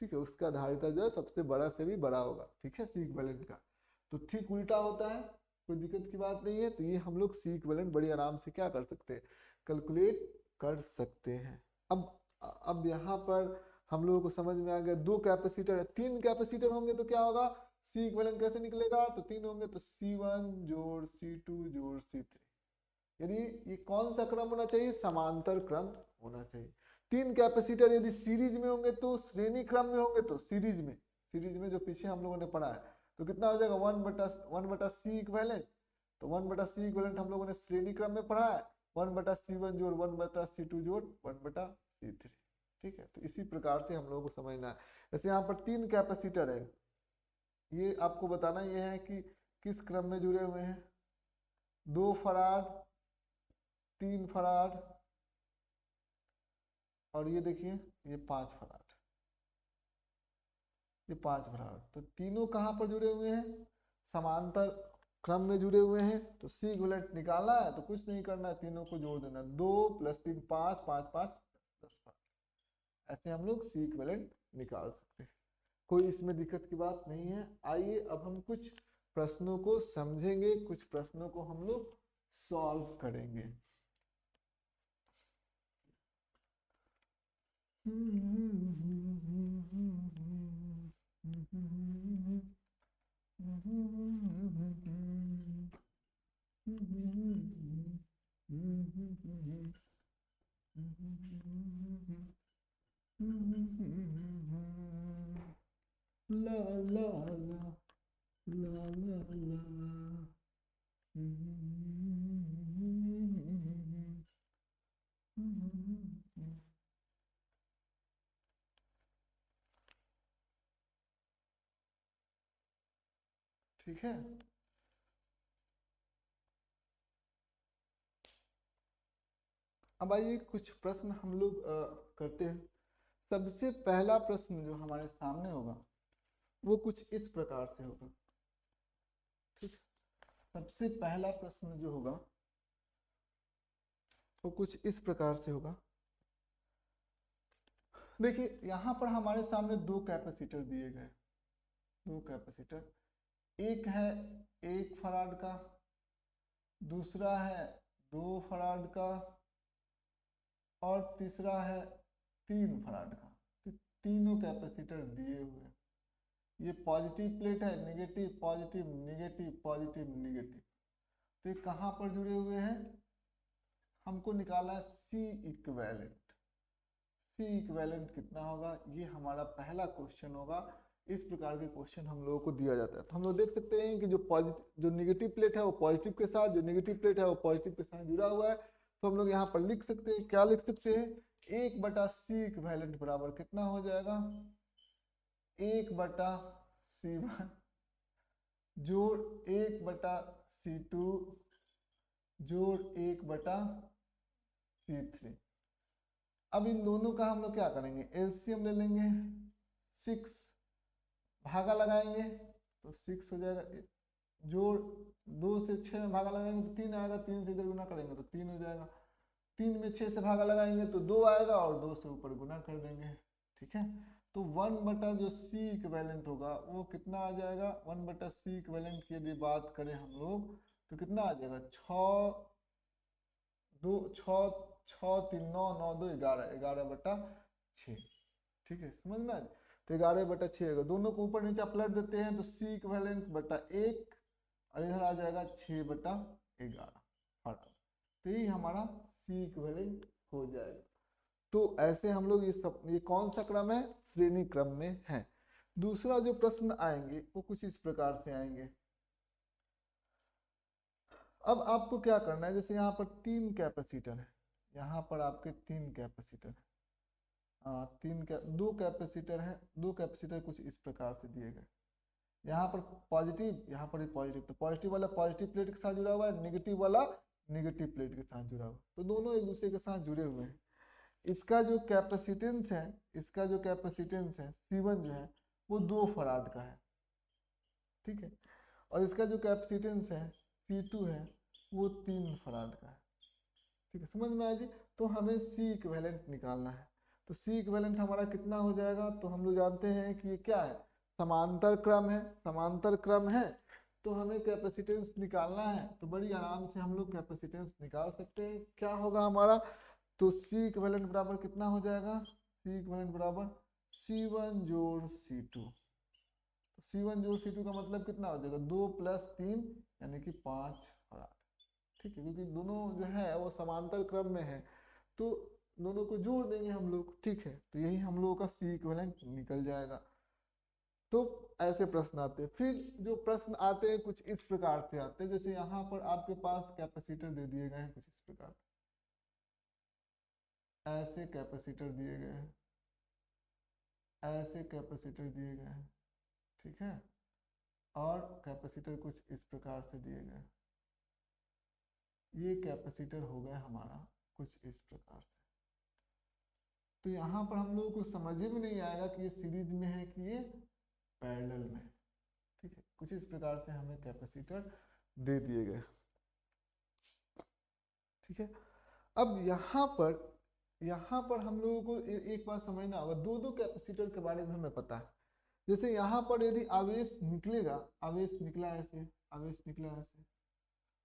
ठीक है, उसका धारिता जो है सबसे बड़ा से भी बड़ा होगा। ठीक है, C इक्विवेलेंट का तो ठीक उल्टा होता है, कोई दिक्कत की बात नहीं है। तो ये हम लोग C इक्विवेलेंट बड़ी आराम से क्या कर सकते हैं, कैलकुलेट कर सकते हैं। अब यहाँ पर हम लोगों को समझ में आ गया, दो कैपेसिटर है, 3 कैपेसिटर होंगे तो क्या होगा, C इक्विवेलेंट कैसे निकलेगा, तो 3 होंगे तो C1 जोड़ C2 जोड़ C3। यदि ये कौन सा क्रम होना चाहिए, समांतर क्रम होना चाहिए। 3 कैपेसिटर यदि सीरीज में होंगे तो श्रेणी क्रम में होंगे, तो सीरीज में जो पीछे हम लोगों ने पढ़ा है, तो कितना हो जाएगा 1/1 C इक्विवेलेंट, तो 1/C इक्विवेलेंट हम लोगों ने श्रेणी क्रम में पढ़ा है, 1/C1 जोड़ 1/C2 जोड़ 1/C3। ठीक है, तो इसी प्रकार से हम लोगों को समझना है। जैसे यहाँ पर 3 कैपेसिटर है, ये आपको बताना ये है कि किस क्रम में जुड़े हुए हैं, 2 फराड, 3 फराड, और ये देखिए ये 5 फराड, ये 5 फराड, तो तीनों कहाँ पर जुड़े हुए हैं, समांतर क्रम में जुड़े हुए हैं। तो C इक्विवेलेंट निकालना है तो कुछ नहीं करना है, तीनों को जोड़ देना, 2 + 3 5, 5 5 10 फराड। ऐसे हम लोग सी इक्विवेलेंट निकाल सकते हैं, कोई इसमें दिक्कत की बात नहीं है। आइए अब हम कुछ प्रश्नों को समझेंगे, कुछ प्रश्नों को हम लोग सॉल्व करेंगे। ला ला ला ला ला ला। ठीक है, अब आइए कुछ प्रश्न हम लोग करते हैं। सबसे पहला प्रश्न जो हमारे सामने होगा वो कुछ इस प्रकार से होगा। ठीक, सबसे पहला प्रश्न जो होगा वो कुछ इस प्रकार से होगा। देखिए यहाँ पर हमारे सामने दो कैपेसिटर दिए गए, दो कैपेसिटर, एक है 1 फराड का, दूसरा है 2 फराड का, और तीसरा है 3 फराड का। तो तीनों कैपेसिटर दिए हुए हैं। ये पॉजिटिव प्लेट है, negative positive negative positive negative. तो ये कहाँ पर जुड़े हुए हैं, हमको निकाला है सी इक्विवेलेंट। सी इक्विवेलेंट कितना होगा, ये हमारा पहला क्वेश्चन होगा। इस प्रकार के क्वेश्चन हम लोगों को दिया जाता है। तो हम लोग देख सकते हैं कि जो नेगेटिव प्लेट है वो पॉजिटिव के साथ, जो नेगेटिव प्लेट है वो पॉजिटिव के साथ जुड़ा हुआ है। तो हम लोग यहाँ पर लिख सकते हैं, क्या लिख सकते हैं, 1/सी इक्विवेलेंट बराबर कितना हो जाएगा, 1/C1 जोड़ 1/C2 जोड़ 1/C3। अब इन दोनों का हम लोग क्या करेंगे, एलसीएम ले लेंगे। 6 भागा लगाएंगे तो 6 हो जाएगा, जोड़ 2 से 6 में भागा लगाएंगे तो 3 आएगा, 3 से इधर गुना करेंगे तो 3 हो जाएगा, 3 में 6 से भागा लगाएंगे तो 2 आएगा और 2 से ऊपर गुना कर देंगे। ठीक है, तो 1 जो सी इक्विवेलेंट होगा वो कितना आ जाएगा, 1/सी इक्विवेलेंट की यदि बात करें हम लोग तो कितना आ जाएगा, 6 2 6 6 3 9 9 2 11 11/6। ठीक है, समझ में आ गया? तो 11/6 होगा, दोनों को ऊपर नीचे पलट देते हैं तो सी इक्विवेलेंट बटा 1 और इधर आ जाएगा 6/11। तो यही हमारा सी इक्विवेलेंट हो जाएगा। तो ऐसे हम लोग ये कौन सा क्रम है, श्रेणी क्रम में है। दूसरा जो प्रश्न आएंगे वो कुछ इस प्रकार से आएंगे। अब आपको क्या करना है, जैसे यहाँ पर 3 कैपेसिटर है, यहाँ पर आपके 3 कैपेसिटर है, दो कैपेसिटर है, दो कैपेसिटर कुछ इस प्रकार से दिए गए। यहाँ पर पॉजिटिव, यहाँ पर भी पॉजिटिव, तो पॉजिटिव वाला पॉजिटिव प्लेट के साथ जुड़ा हुआ है, नेगेटिव वाला नेगेटिव प्लेट के साथ जुड़ा हुआ है, तो दोनों एक दूसरे के साथ जुड़े हुए हैं। इसका जो कैपेसिटेंस है, इसका जो कैपेसिटेंस है C1 जो है वो 2 फराड का है। ठीक है, और इसका जो कैपेसिटेंस है C2 है वो 3 फराड का है। ठीक है, समझ में आया जी? तो हमें सी इक्विवेलेंट निकालना है। तो सी इक्विवेलेंट हमारा कितना हो जाएगा, तो हम लोग जानते हैं कि ये क्या है, समांतर क्रम है। समांतर क्रम है तो हमें कैपेसिटेंस निकालना है, तो बड़ी आराम से हम लोग कैपेसिटेंस निकाल सकते हैं। क्या होगा हमारा, तो सी इक्विवेलेंट बराबर कितना हो जाएगा, सी इक्विवेलेंट बराबर C1 जोड़ C2। C1 जोड़ C2 का मतलब कितना हो जाएगा, 2 + 3 यानी कि 5 फराड। ठीक है, क्योंकि दोनों जो है वो समांतर क्रम में है तो दोनों को जोड़ देंगे हम लोग। ठीक है, तो यही हम लोगों का सी इक्विवेलेंट निकल जाएगा। तो ऐसे प्रश्न आते हैं। फिर जो प्रश्न आते हैं कुछ इस प्रकार से आते हैं, जैसे यहाँ पर आपके पास कैपेसिटर दे दिए गए हैं कुछ इस प्रकार, ऐसे कैपेसिटर दिए गए हैं, ऐसे कैपेसिटर दिए गए हैं। ठीक है, और कैपेसिटर कुछ इस प्रकार से दिए गए, ये कैपेसिटर हो गया हमारा कुछ इस प्रकार से। तो यहाँ पर हम लोगों को समझ में नहीं आएगा कि ये सीरीज में है कि ये पैरेलल में है। ठीक है, कुछ इस प्रकार से हमें कैपेसिटर दे दिए गए। ठीक है, अब यहाँ पर यहाँ पर हम लोगों को एक बात समझना होगा, दो दो कैपेसिटर के बारे में हमें पता है। जैसे यहाँ पर यदि आवेश निकलेगा, आवेश निकला ऐसे, आवेश निकला ऐसे,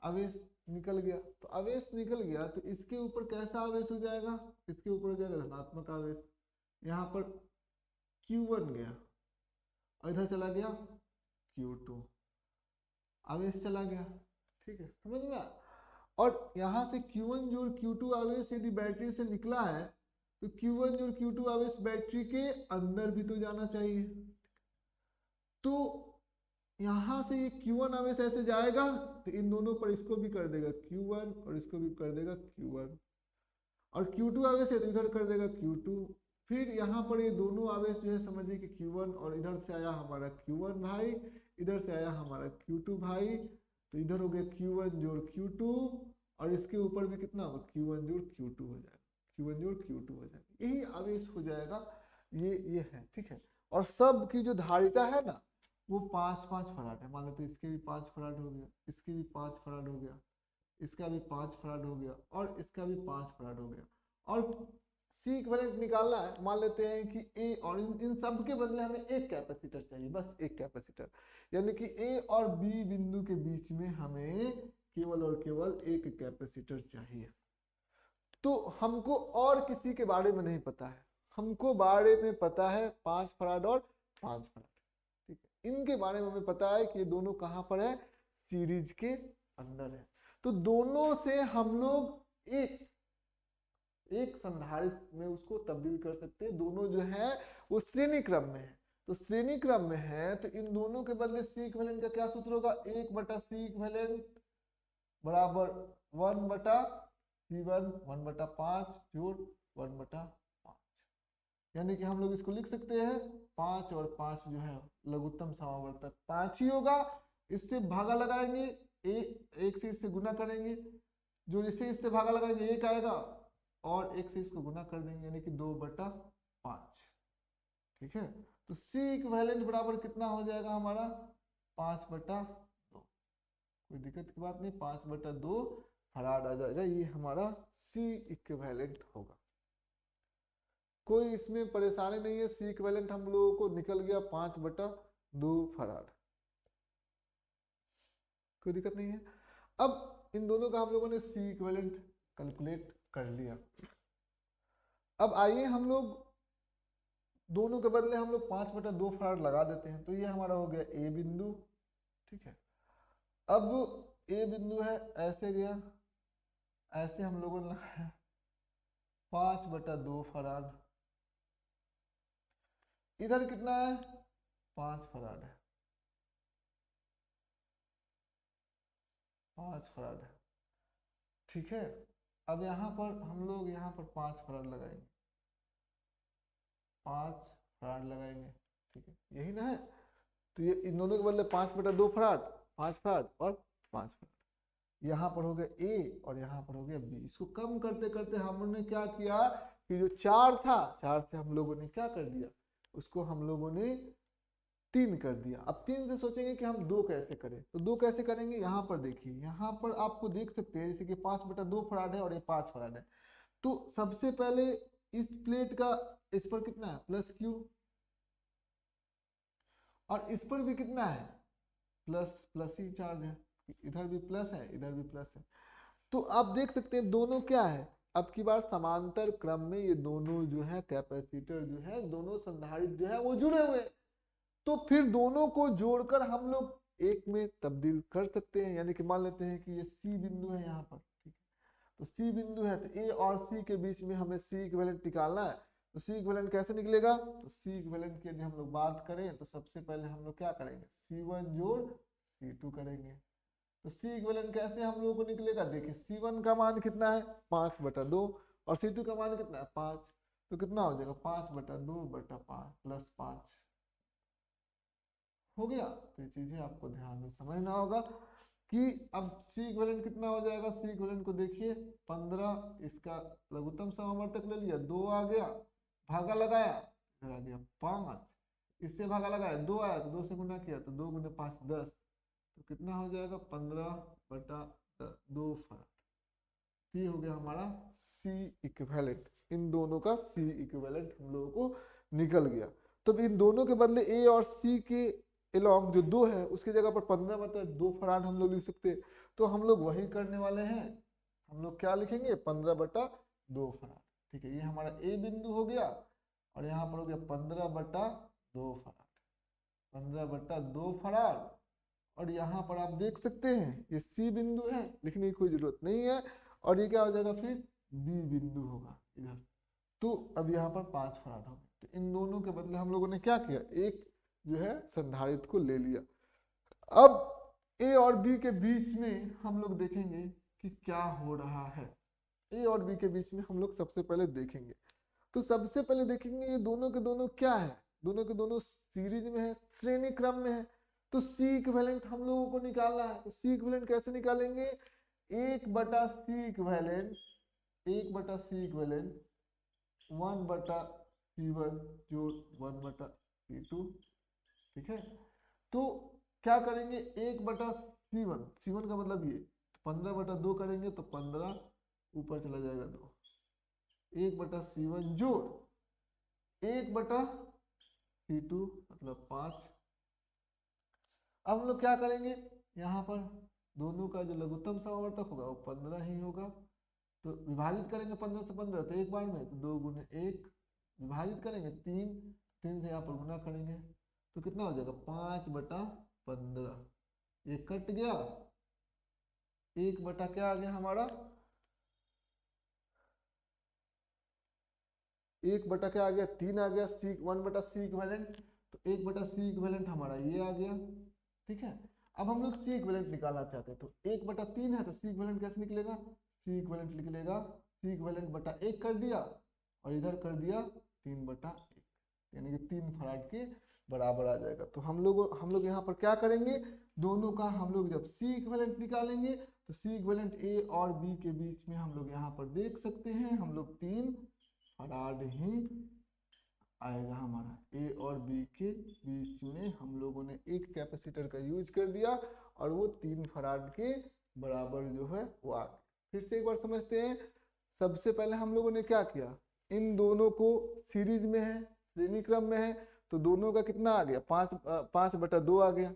आवेश निकल गया, तो आवेश निकल गया तो इसके ऊपर कैसा आवेश हो जाएगा, इसके ऊपर हो जाएगा धनात्मक आवेश। यहाँ पर Q1 गया और इधर चला गया Q2, आवेश चला गया। ठीक है, समझ में आया? और यहाँ से Q1 जोड़ Q2 आवेश यदि बैटरी से निकला है तो Q1 जोड़ Q2 आवेश बैटरी के अंदर भी तो जाना चाहिए। तो यहाँ से ये Q1 आवेश ऐसे जाएगा तो इन दोनों पर इसको भी कर देगा Q1 और इसको भी कर देगा Q1, और Q2 आवेश है तो इधर कर देगा Q2। फिर यहाँ पर ये दोनों आवेश जो है समझिए कि Q1, और इधर से आया हमारा Q1 भाई, इधर से आया हमारा Q2 भाई, तो इधर हो गया Q1 जोड़ Q2, और इसके ऊपर भी कितना होगा, Q1 जोड़ Q2 हो जाएगा, Q1 जोड़ Q2 हो जाएगा, यही आवेश हो जाएगा। ये है, ठीक है। और सब की जो धारिता है ना वो 5-5 फराड है। मान लेते इसके भी 5 फराड हो गया, इसके भी 5 फराड हो गया, इसका भी 5 फराड हो गया, और इसका भी 5 फराड हो गया। और सी इक्विवेलेंट निकालना है, मान लेते हैं कि ए, और इन सब के बदले हमें एक कैपेसिटर चाहिए, बस एक कैपेसिटर, यानी कि ए और बी बिंदु के बीच में हमें केवल और केवल एक कैपेसिटर चाहिए। तो हमको और किसी के बारे में नहीं पता है, हमको बारे में पता है 5 फराड और 5 फराड, ठीक है। इनके बारे में हमें पता है कि ये दोनों कहाँ पर है, सीरीज के अंदर है। तो दोनों से हम लोग एक संधारित्र में उसको तब्दील कर सकते हैं। दोनों जो है वो श्रेणी क्रम में है, तो श्रेणी क्रम में है तो इन दोनों के बदले सी इक्विवेलेंट का क्या सूत्र होगा, 1/C इक्विवेलेंट बराबर 1/C1 1/5 जोड़ 1/5, यानी कि हम लोग इसको लिख सकते हैं 5 और 5 जो है लघुत्तम समावर्तक 5 ही होगा। इससे भागा लगाएंगे, एक से इससे गुना करेंगे, जो इससे भागा लगाएंगे 1 आएगा, और 1 से इसको गुना कर देंगे यानी कि 2/5, ठीक है। तो सी इक्विवेलेंट बराबर कितना हो जाएगा हमारा, 5/2, कोई दिक्कत की बात नहीं, 5/2 फराड आ जाएगा, ये हमारा सी इक्विवेलेंट होगा। कोई इसमें परेशानी नहीं है, सी इक्विवेलेंट हम लोगों को निकल गया 5/2 फराड, कोई दिक्कत नहीं है। अब इन दोनों का हम लोगों ने सी इक्विवेलेंट कैलकुलेट कर लिया। अब आइए हम लोग दोनों के बदले हम लोग 5/2 फराड लगा देते हैं, तो ये हमारा हो गया ए बिंदु, ठीक है। अब ए बिंदु है, ऐसे गया, ऐसे हम लोगों ने लगाया 5/2 फराड, इधर कितना है 5 फराड है, 5 फराड है, ठीक है। अब यहाँ पर हम लोग यहाँ पर 5 फराड लगाएंगे, 5 फराड लगाएंगे, ठीक है, यही ना है। तो ये इन दोनों के बदले 5/2 फराड, 5 फराड और 5 फराड, यहाँ पर हो गया ए और यहाँ पर हो गया बी। इसको कम करते करते हमने क्या किया कि जो 4 था, 4 से हम लोगों ने क्या कर दिया, उसको हम लोगों ने 3 कर दिया। अब 3 से सोचेंगे कि हम 2 कैसे करें, तो 2 कैसे करेंगे, यहाँ पर देखिए, यहाँ पर आपको देख सकते हैं जैसे कि 5/2 फराड है और ये 5 फराड है। तो सबसे पहले इस प्लेट का इस पर कितना है +Q, और इस पर भी कितना है प्लस ही चार्ज है, इधर भी प्लस है इधर भी प्लस है। तो आप देख सकते हैं दोनों क्या है, अब की बार समांतर क्रम में ये दोनों जो है कैपेसिटर जो है, दोनों संधारित्र जो है वो जुड़े हुए, तो फिर दोनों को जोड़कर हम लोग एक में तब्दील कर सकते हैं। यानी कि मान लेते हैं कि ये सी बिंदु है यहाँ पर, ठीक है, तो सी बिंदु है, तो ए और सी के बीच में हमें सी इक्विवेलेंट निकालना है। तो सी इक्विवेलेंट कैसे निकलेगा, तो सी इक्विवेलेंट की यदि हम लोग बात करें तो सबसे पहले हम लोग क्या करेंगे, C1 जोड़ C2 करेंगे। तो सी इक्विवेलेंट कैसे हम लोगों को निकलेगा, देखिए C1 का मान कितना है 5/2 और C2 का मान कितना है 5, तो कितना हो जाएगा 5/2/5 +5 हो गया। तो ये चीजें आपको ध्यान में समझना होगा कि अब सी इक्विवेलेंट कितना हो जाएगा, सी इक्विवेलेंट को देखिए 15, इसका लघुत्तम समावर्तक ले लिया 2 आ गया, भागा लगाया इधर आ गया 5, इससे भागा लगाया 2 आया तो 2 से गुना किया तो 2 × 5 10, तो कितना हो जाएगा 15/2 फराड। ये हो गया हमारा सी इक्विवेलेंट, इन दोनों का सी इक्विवेलेंट हम लोगों को निकल गया। तो इन दोनों के बदले ए और सी के एलॉन्ग जो 2 है उसकी जगह पर 15/2 फराड हम लोग लिख सकते हैं। तो हम लोग वही करने वाले हैं, हम लोग क्या लिखेंगे 15/2 फराड। ठीक है, ये हमारा ए बिंदु हो गया और यहाँ पर हो गया 15/2 फराड, 15/2 फराड। और यहाँ पर आप देख सकते हैं ये सी बिंदु है, लिखने की कोई जरूरत नहीं है। और ये क्या हो जाएगा फिर बी बिंदु होगा इधर। तो अब यहाँ पर 5 फराड हो गए। तो इन दोनों के बदले हम लोगों ने क्या किया, एक जो है संधारित्र को ले लिया। अब ए और बी के बीच में हम लोग देखेंगे कि क्या हो रहा है। ए और बी के बीच में हम लोग सबसे पहले देखेंगे, तो सबसे पहले देखेंगे ये दोनों के दोनों क्या है, दोनों के दोनों सीरीज में है, श्रेणी क्रम में है। तो सी इक्विवेलेंट हम लोगों को निकालना है। तो सी इक्विवेलेंट कैसे निकालेंगे, 1/c इक्विवेलेंट 1/c1 जोड़ 1/c2। ठीक है, तो क्या करेंगे 1/c1, c1 का मतलब ये 15/2 करेंगे तो 15 ऊपर चला जाएगा 2, 1/c1 जोड़ 1/c2 मतलब 5। अब हम लोग क्या करेंगे, यहाँ पर दोनों का जो लघुत्तम समावर्तक होगा वो 15 ही होगा। तो विभाजित करेंगे 15 से 15 तो एक बार में, तो 2 गुने 1, विभाजित करेंगे 3 से यहाँ पर गुना करेंगे तो कितना हो जाएगा 5/15। ये कट गया, 1 क्या आ गया हमारा, 1 क्या आ गया 3 आ गया, सी 1/c इक्विवेलेंट। तो 1/c इक्विवेलेंट हमारा ये आ गया। ठीक है, अब हम लोग सी इक्विवेलेंट निकालना चाहते हैं। तो 1/3 है तो सी इक्विवेलेंट कैसे निकलेगा, सी इक्विवेलेंट निकलेगा सी इक्विवेलेंट बटा 1 कर दिया और इधर कर दिया 3/1, यानी कि 3 फराड के बराबर आ जाएगा। तो हम लोग यहाँ पर क्या करेंगे, दोनों का हम लोग जब सी इक्विवेलेंट निकालेंगे तो सी इक्विवेलेंट ए और बी के बीच में हम लोग यहाँ पर देख सकते हैं हम लोग 3 फराड ही आएगा हमारा। ए और बी के बीच में हम लोगों ने एक कैपेसिटर का यूज कर दिया और वो 3 फराड के बराबर जो है वो आ गया। फिर से एक बार समझते हैं। सबसे पहले हम लोगों ने क्या किया, इन दोनों को सीरीज में है, श्रेणी क्रम में है, तो दोनों का कितना आ गया 5/2 आ गया।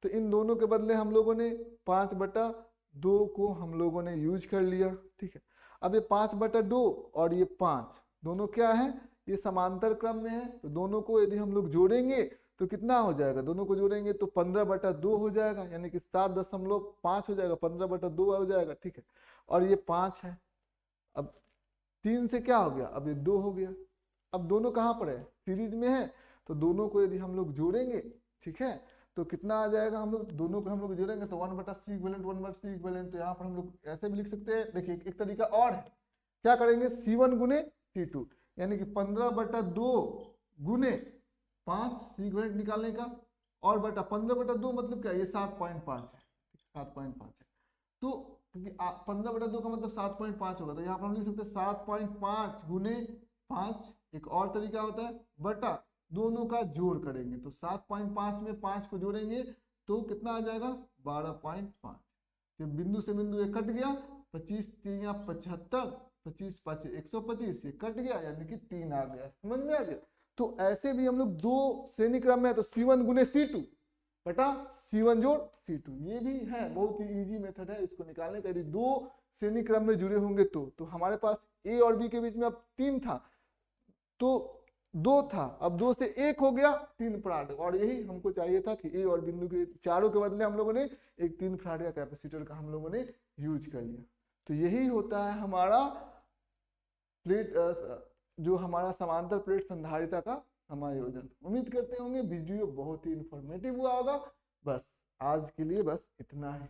तो इन दोनों के बदले हम लोगों ने 5/2 को हम लोगों ने यूज कर लिया। ठीक है, अब ये 5/2 और ये 5 दोनों क्या है, ये समांतर क्रम में है। तो दोनों को यदि हम लोग जोड़ेंगे तो कितना हो जाएगा, दोनों को जोड़ेंगे तो 15/2 हो जाएगा, यानी कि 7.5 हो जाएगा, 15/2 हो जाएगा। ठीक है, और ये 5 है। अब 3 से क्या हो गया, अब ये 2 हो गया। अब दोनों कहाँ पर है, सीरीज में है। तो दोनों को यदि हम लोग जोड़ेंगे, ठीक है, तो कितना आ जाएगा, हम लोग दोनों को हम लोग जोड़ेंगे तो 1/c इक्विवेलेंट 1/c इक्विवेलेंट। तो यहाँ पर हम लोग ऐसे भी लिख सकते हैं। देखिए एक तरीका और है, क्या करेंगे c1 गुने c2, यानी कि 15/2 गुने 5 सी इक्विवेलेंट निकालने का, और बटा 15/2 मतलब क्या, ये 7.5 है, 7.5 है। तो क्योंकि 15/2 का मतलब 7.5 होगा, तो यहाँ पर हम लिख सकते हैं 7.5 गुने 5। एक और तरीका होता है बटा दोनों का जोड़ करेंगे, तो 7.5 में 5 को जोड़ेंगे तो कितना आ जाएगा 12.5। जब बिंदु से बिंदु ये कट गया, 25 3 75, 25 5 125, ये कट गया यानी कि 3 आ गया। समझ में आ गया। तो ऐसे भी हम लोग 2 श्रेणी क्रम में है तो c1 गुने c2 बटा c1 जोड़ c2, ये भी है, बहुत ही इजी मेथड है इसको निकालने का। यदि 2 श्रेणी क्रम में जुड़े होंगे तो हमारे पास ए और बी के बीच में अब 3 था तो 2 था, अब 2 से 1 हो गया 3 फराड। और यही हमको चाहिए था कि ए और बिंदु के चारों के बदले हम लोगों ने एक 3 फराड का कैपेसिटर का हम लोगों ने यूज कर लिया। तो यही होता है हमारा प्लेट, जो हमारा समांतर प्लेट संधारिता का समायोजन। उम्मीद करते होंगे वीडियो बहुत ही इंफॉर्मेटिव हुआ होगा। बस आज के लिए बस इतना ही।